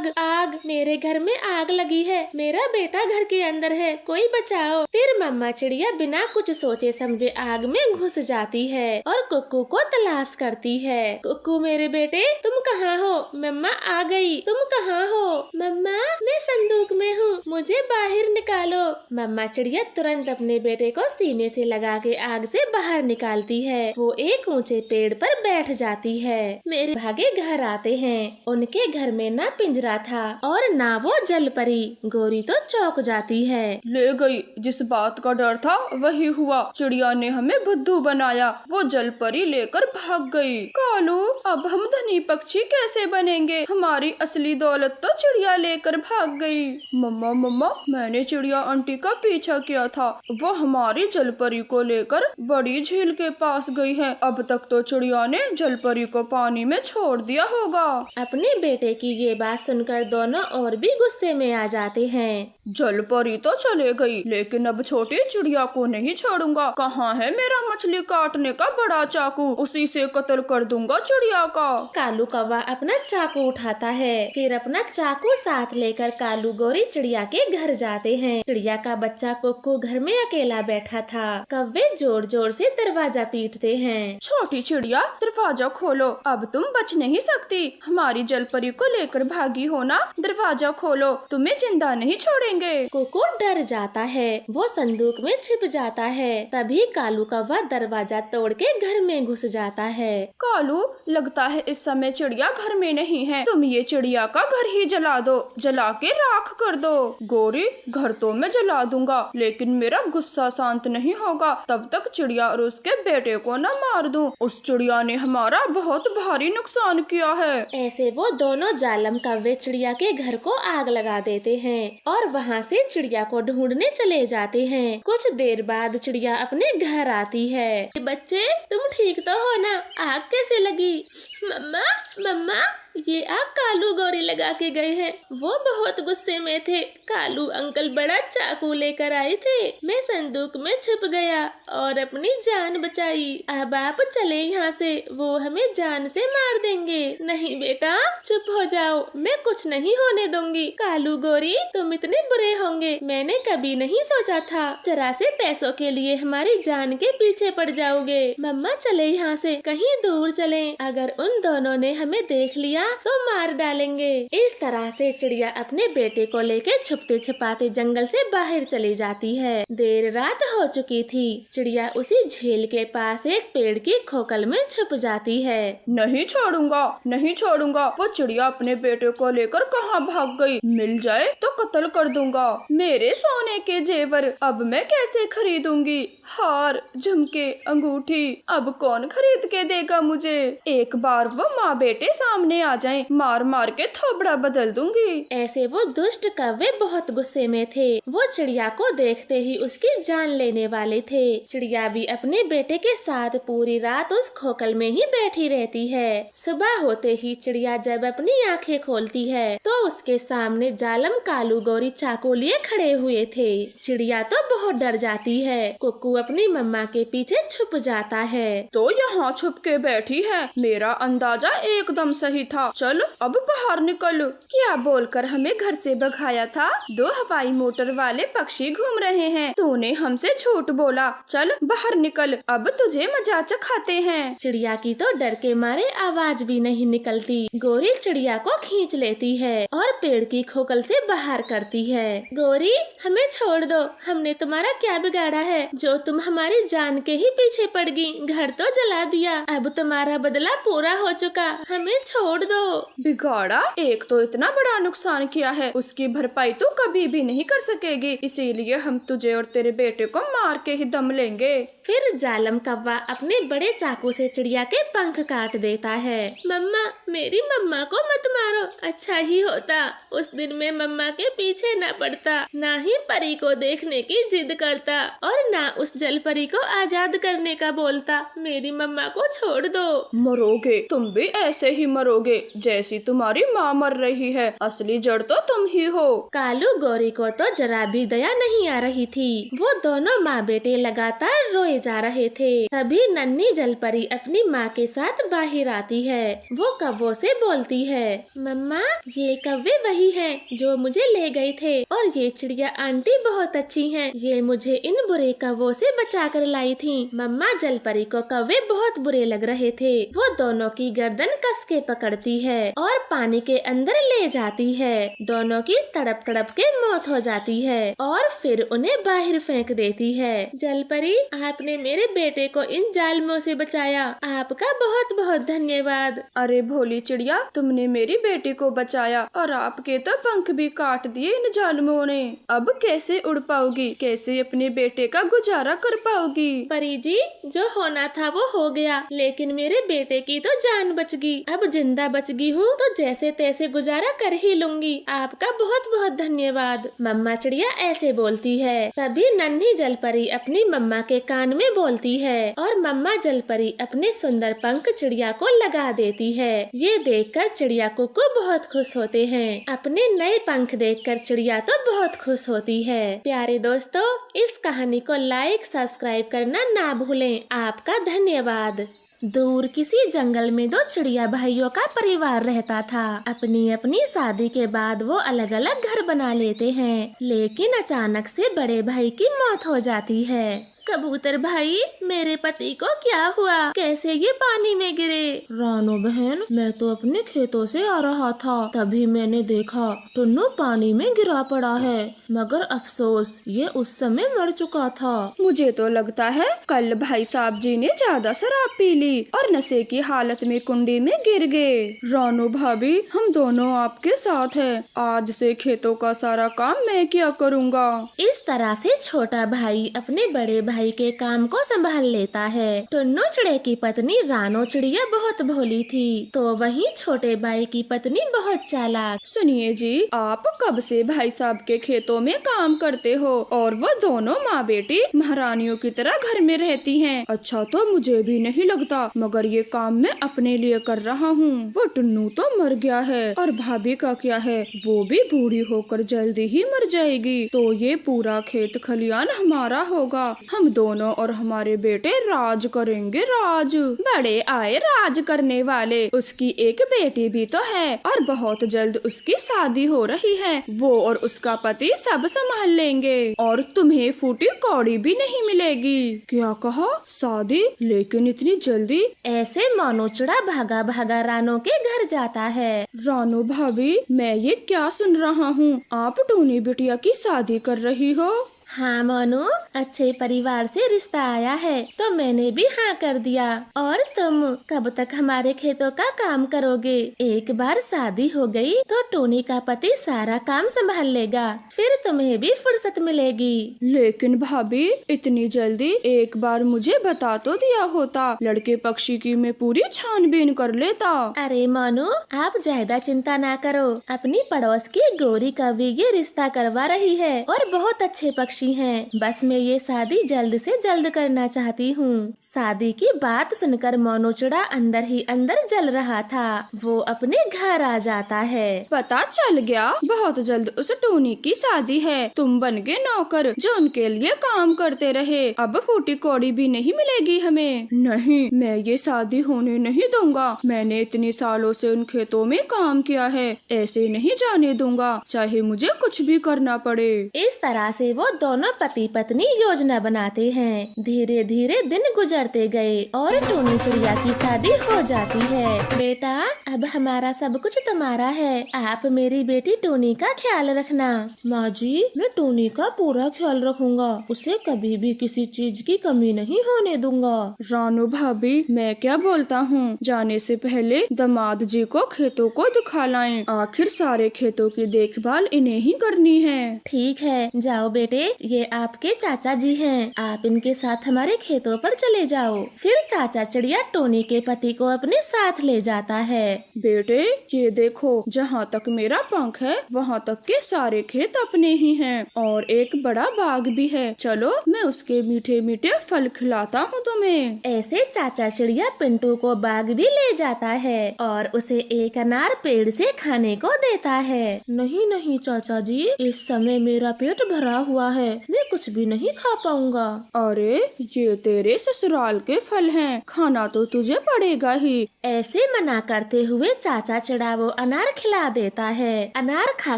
आग आग, मेरे घर में आग लगी है, मेरा बेटा घर के अंदर है, कोई बचाओ। फिर मम्मा चिड़िया बिना कुछ सोचे समझे आग में घुस जाती है और कुक्कू को तलाश करती है। कुक्कू मेरे बेटे, तुम कहाँ हो? मम्मा आ गई। तुम कहाँ हो? मम्मा मैं संदूक में हूँ, मुझे बाहर निकालो। मम्मा चिड़िया तुरंत अपने बेटे को सीने से लगा के आग से बाहर निकालती है। वो एक ऊंचे पेड़ पर बैठ जाती है। मेरे भागे घर आते हैं। उनके घर में ना पिंजरा था और ना वो जल परी। गोरी तो चौंक जाती है। ले गई, जिस बात का डर था वही हुआ। चिड़िया ने हमें बुद्धू बनाया, वो जल परी लेकर भाग गई। कालू, अब हम धनी पक्षी कैसे बनेंगे? हमारी असली दौलत तो चिड़िया लेकर भाग गई। मम्मा मम्मा, मैंने चिड़िया आंटी का पीछा किया था, वो हमारी जल परी को लेकर बड़ी झील के पास गई है। अब तक तो चिड़िया ने जल परी को पानी में छोड़ दिया होगा। अपने बेटे की ये बात सुनकर दोनों और भी गुस्से में आ जाते हैं। जल परी तो चले गई, लेकिन अब छोटी चिड़िया को नहीं छोड़ूंगा। कहाँ है मेरा मछली काटने का बड़ा चाकू? उसी से कत्ल कर दूंगा चिड़िया का। कालू कौवा अपना चाकू उठाता है। फिर अपना चाकू साथ लेकर कालू गोरी चिड़िया के घर जाते हैं। चिड़िया का बच्चा कुक्कू घर में अकेला बैठा था। कौवे जोर जोर से दरवाजा पीटते हैं। छोटी चिड़िया, दरवाजा खोलो, अब तुम बच नहीं सकती। हमारी जल परी को लेकर भागी हो ना? दरवाजा खोलो, तुम्हें जिंदा नहीं छोड़ेंगे। कुक्कू डर जाता है, वो संदूक में छिप जाता है। तभी कालू कौवा दरवाजा तोड़ के घर में घुस जाता है। कालू, लगता है इस समय चिड़िया घर में नहीं है। तुम ये चिड़िया का घर ही जला दो, जला के राख कर दो। गोरी, घर तो मैं जला दूंगा, लेकिन मेरा गुस्सा शांत नहीं होगा तब तक चिड़िया और उसके बेटे को न मार दूं। उस चिड़िया ने हमारा बहुत भारी नुकसान किया है। ऐसे वो दोनों जालम कौवे चिड़िया के घर को आग लगा देते हैं और वहाँ से चिड़िया को ढूंढने चले जाते हैं। कुछ देर बाद चिड़िया अपने घर आती है। बच्चे, तुम ठीक तो हो ना? आग कैसे लगी? मम्मा मम्मा, ये आग कालू गोरी लगा के गए हैं। वो बहुत गुस्से में थे। कालू अंकल बड़ा चाकू लेकर आए थे। मैं संदूक में छुप गया और अपनी जान बचाई। अब आप चले यहाँ से, वो हमें जान से मार देंगे। नहीं बेटा, चुप हो जाओ, मैं कुछ नहीं होने दूंगी। कालू गोरी, तुम इतने बुरे होंगे मैंने कभी नहीं सोचा था। जरा से पैसों के लिए हमारी जान के पीछे पड़ जाओगे। मम्मा चले यहाँ से, कहीं दूर चले। अगर उन दोनों ने हमें देख लिया तो मार डालेंगे। इस तरह से चिड़िया अपने बेटे को लेकर छुपते छुपाते जंगल से बाहर चली जाती है। देर रात हो चुकी थी। चिड़िया उसी झील के पास एक पेड़ की खोखल में छुप जाती है। नहीं छोड़ूंगा, नहीं छोड़ूंगा। वो चिड़िया अपने बेटे को लेकर कहाँ भाग गई? मिल जाए तो कत्ल कर दूंगा। मेरे सोने के जेवर अब मैं कैसे खरीदूंगी? हार, झुमके, अंगूठी अब कौन खरीद के देगा मुझे? एक बार वो माँ बेटे सामने आ जाएं, मार मार के थोबड़ा बदल दूंगी। ऐसे वो दुष्ट कौवे बहुत गुस्से में थे। वो चिड़िया को देखते ही उसकी जान लेने वाले थे। चिड़िया भी अपने बेटे के साथ पूरी रात उस खोखल में ही बैठी रहती है। सुबह होते ही चिड़िया जब अपनी आंखें खोलती है तो उसके सामने जालम कालू गोरी चाकू लिए खड़े हुए थे। चिड़िया तो बहुत डर जाती है। कुक्कू अपनी मम्मा के पीछे छुप जाता है। तो यहाँ छुप के बैठी है, मेरा अंदाजा एकदम सही था। चल अब बाहर निकल। क्या बोलकर हमें घर से भगाया था? 2 हवाई मोटर वाले पक्षी घूम रहे हैं। तूने हमसे झूठ बोला। चल बाहर निकल, अब तुझे मजा चखाते हैं। चिड़िया की तो डर के मारे आवाज भी नहीं निकलती। गोरी चिड़िया को खींच लेती है और पेड़ की खोखल से बाहर करती है। गोरी, हमें छोड़ दो, हमने तुम्हारा क्या बिगाड़ा है जो तुम हमारी जान के ही पीछे पड़ गई? घर तो जला दिया, अब तुम्हारा बदला पूरा हो चुका, हमें छोड़ दो। बिगाड़ा? एक तो इतना बड़ा नुकसान किया है, उसकी भरपाई तू कभी भी नहीं कर सकेगी। इसीलिए हम तुझे और तेरे बेटे को मार के ही दम लेंगे। फिर जालम कौवा अपने बड़े चाकू से चिड़िया के पंख काट देता है। मम्मा, मेरी मम्मा को मत मारो, अच्छा ही होता उस दिन मैं मम्मा के पीछे न पड़ता, ना ही परी को देखने की जिद करता और ना उस जल परी को आजाद करने का बोलता। मेरी मम्मा को छोड़ दो। मरोगे, तुम भी ऐसे ही मरोगे जैसी तुम्हारी माँ मर रही है। असली जड़ तो तुम ही हो। कालू गौरी को तो जरा भी दया नहीं आ रही थी। वो दोनों माँ बेटे लगातार रोए जा रहे थे। तभी नन्ही जलपरी अपनी माँ के साथ बाहर आती है। वो कौवों से बोलती है, मम्मा ये कौवे वही हैं जो मुझे ले गए थे, और ये चिड़िया आंटी बहुत अच्छी हैं। ये मुझे इन बुरे कौवों से बचा कर लाई थी। मम्मा जलपरी को कौवे बहुत बुरे लग रहे थे। वो दोनों की गर्दन कस के पकड़ती है और पानी के अंदर ले जाती है। दोनों की तड़प तड़प के मौत हो जाती है और फिर उन्हें बाहर फेंक देती है। जलपरी, आपने मेरे बेटे को इन जालमों से बचाया, आपका बहुत बहुत धन्यवाद। अरे भोली चिड़िया, तुमने मेरी बेटी को बचाया और आपके तो पंख भी काट दिए इन जालमों ने। अब कैसे उड़ पाओगी, कैसे अपने बेटे का गुजारा कर पाओगी? परी जी, जो होना था वो हो गया, लेकिन मेरे बेटे की तो जान बच गई। अब जिंदा बच गई हूँ तो जैसे तैसे गुजारा कर ही लूंगी। आपका बहुत बहुत धन्यवाद। मम्मा चिड़िया ऐसे बोलती है। तभी नन्ही जलपरी अपनी मम्मा के कान में बोलती है और मम्मा जलपरी अपने सुंदर पंख चिड़िया को लगा देती है। ये देखकर चिड़िया कुकू बहुत खुश होते हैं। अपने नए पंख देखकर चिड़िया तो बहुत खुश होती है। प्यारे दोस्तों, इस कहानी को लाइक सब्सक्राइब करना ना भूलें। आपका धन्यवाद। दूर किसी जंगल में दो चिड़िया भाइयों का परिवार रहता था। अपनी अपनी शादी के बाद वो अलग अलग घर बना लेते हैं, लेकिन अचानक से बड़े भाई की मौत हो जाती है। कबूतर भाई, मेरे पति को क्या हुआ? कैसे ये पानी में गिरे? रानो बहन, मैं तो अपने खेतों से आ रहा था, तभी मैंने देखा टुन्नू पानी में गिरा पड़ा है, मगर अफसोस ये उस समय मर चुका था। मुझे तो लगता है कल भाई साहब जी ने ज्यादा शराब पी ली और नशे की हालत में कुंडी में गिर गए। रानो भाभी, हम दोनों आपके साथ हैं। आज से खेतों का सारा काम मैं क्या करूँगा। इस तरह से छोटा भाई अपने बड़े भाई के काम को संभाल लेता है। टुन्नू चिड़े की पत्नी रानो चिड़िया बहुत भोली थी, तो वहीं छोटे भाई की पत्नी बहुत चालाक। सुनिए जी, आप कब से भाई साहब के खेतों में काम करते हो और वो दोनों माँ बेटी महारानियों की तरह घर में रहती हैं? अच्छा तो मुझे भी नहीं लगता, मगर ये काम मैं अपने लिए कर रहा हूँ। वो टुन्नू तो मर गया है और भाभी का क्या है, वो भी बूढ़ी होकर जल्दी ही मर जाएगी, तो ये पूरा खेत खलियान हमारा होगा। हम दोनों और हमारे बेटे राज करेंगे, राज। बड़े आए राज करने वाले। उसकी एक बेटी भी तो है और बहुत जल्द उसकी शादी हो रही है। वो और उसका पति सब संभाल लेंगे और तुम्हें फूटी कौड़ी भी नहीं मिलेगी। क्या कहा? शादी? लेकिन इतनी जल्दी? ऐसे मोनू चिड़ा भागा भागा रानो के घर जाता है। रानो भाभी, मैं ये क्या सुन रहा हूँ, आप टूनी बिटिया की शादी कर रही हो? हाँ मोनू, अच्छे परिवार से रिश्ता आया है तो मैंने भी हाँ कर दिया। और तुम कब तक हमारे खेतों का काम करोगे? एक बार शादी हो गई तो टोनी का पति सारा काम संभाल लेगा, फिर तुम्हें भी फुर्सत मिलेगी। लेकिन भाभी, इतनी जल्दी? एक बार मुझे बता तो दिया होता, लड़के पक्षी की मैं पूरी छानबीन कर लेता। अरे मोनू, आप ज्यादा चिंता ना करो। अपनी पड़ोस की गौरी का भी ये रिश्ता करवा रही है और बहुत अच्छे पक्षी हैं। बस मैं ये शादी जल्द से जल्द करना चाहती हूँ। शादी की बात सुनकर मोनू चिड़ा अंदर ही अंदर जल रहा था। वो अपने घर आ जाता है। पता चल गया, बहुत जल्द उस टोनी की शादी है। तुम बन गए नौकर जो उनके लिए काम करते रहे। अब फूटी कौड़ी भी नहीं मिलेगी हमें। नहीं, मैं ये शादी होने नहीं दूंगा। मैंने इतने सालों से उन खेतों में काम किया है, ऐसे नहीं जाने दूंगा, चाहे मुझे कुछ भी करना पड़े। इस तरह से वो दोनों पति पत्नी योजना बनाते हैं। धीरे धीरे दिन गुजरते गए और टोनी चिड़िया की शादी हो जाती है। बेटा, अब हमारा सब कुछ तुम्हारा है। आप मेरी बेटी टोनी का ख्याल रखना। माँ जी, मैं टोनी का पूरा ख्याल रखूंगा, उसे कभी भी किसी चीज की कमी नहीं होने दूंगा। रानू भाभी, मैं क्या बोलता हूँ, जाने से पहले दामाद जी को खेतों को दिखा लाएं। आखिर सारे खेतों की देखभाल इन्हें ही करनी है। ठीक है, जाओ बेटे, ये आपके चाचा जी हैं। आप इनके साथ हमारे खेतों पर चले जाओ। फिर चाचा चिड़िया टोनी के पति को अपने साथ ले जाता है। बेटे ये देखो, जहाँ तक मेरा पंख है वहाँ तक के सारे खेत अपने ही हैं और एक बड़ा बाग भी है। चलो मैं उसके मीठे मीठे फल खिलाता हूँ तुम्हें। ऐसे चाचा चिड़िया पिंटू को बाग भी ले जाता है और उसे एक अनार पेड़ से खाने को देता है। नहीं नहीं चाचा जी, इस समय मेरा पेट भरा हुआ है, मैं कुछ भी नहीं खा पाऊंगा। अरे ये तेरे ससुराल के फल हैं, खाना तो तुझे पड़ेगा ही। ऐसे मना करते हुए चाचा चिड़ा वो अनार खिला देता है। अनार खा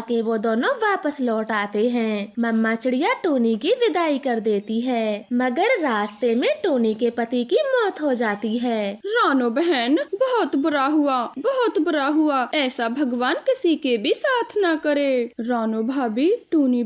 के वो दोनों वापस लौट आते हैं। मम्मा चिड़िया टोनी की विदाई कर देती है, मगर रास्ते में टोनी के पति की मौत हो जाती है। रानो बहन, बहुत बुरा हुआ, बहुत बुरा हुआ। ऐसा भगवान किसी के भी साथ ना करे। रानो भाभी, टूनी